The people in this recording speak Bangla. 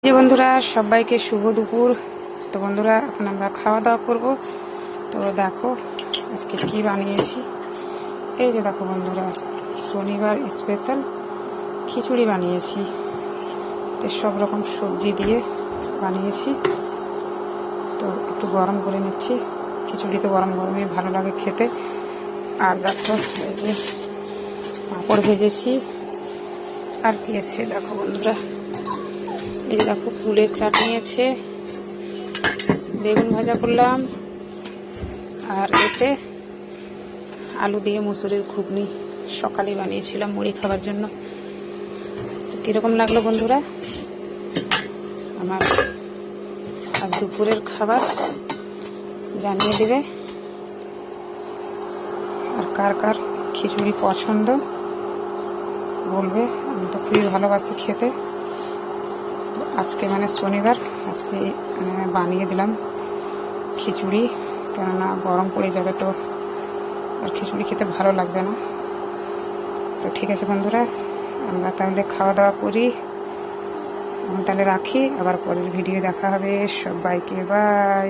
যে বন্ধুরা সবাইকে শুভ দুপুর। তো বন্ধুরা এখন আমরা খাওয়া দাওয়া করব। তো দেখো আজকে কি বানিয়েছি। এই যে দেখো বন্ধুরা, শনিবার স্পেশাল খিচুড়ি বানিয়েছি। তো সব রকম সবজি দিয়ে বানিয়েছি। তো একটু গরম করে নিচ্ছি। খিচুড়ি তো গরম গরমই ভালো লাগে খেতে। আর দেখো এই যে পাঁপড় ভেজেছি। আর কি আছে দেখো বন্ধুরা, এই যে দেখো ফুলের চাটনি আছে, বেগুন ভাজা করলাম, আর এতে আলু দিয়ে মুসুরির ঘুগনি সকালে বানিয়েছিলাম মুড়ি খাবার জন্য। তো কীরকম লাগলো বন্ধুরা আমার আজ দুপুরের খাবার জানিয়ে দেবে। আর কার কার খিচুড়ি পছন্দ বলবে। আমি তো খুবই ভালোবাসি খেতে। আজকে মানে শনিবার, আজকে বানিয়ে দিলাম খিচুড়ি, কেননা গরম পড়ে যাবে তো আর খিচুড়ি খেতে ভালো লাগবে না। তো ঠিক আছে বন্ধুরা, আমরা তাহলে খাওয়া দাওয়া করি। আমি তাহলে রাখি, আবার পরের ভিডিও দেখা হবে। সবাইকে বাই।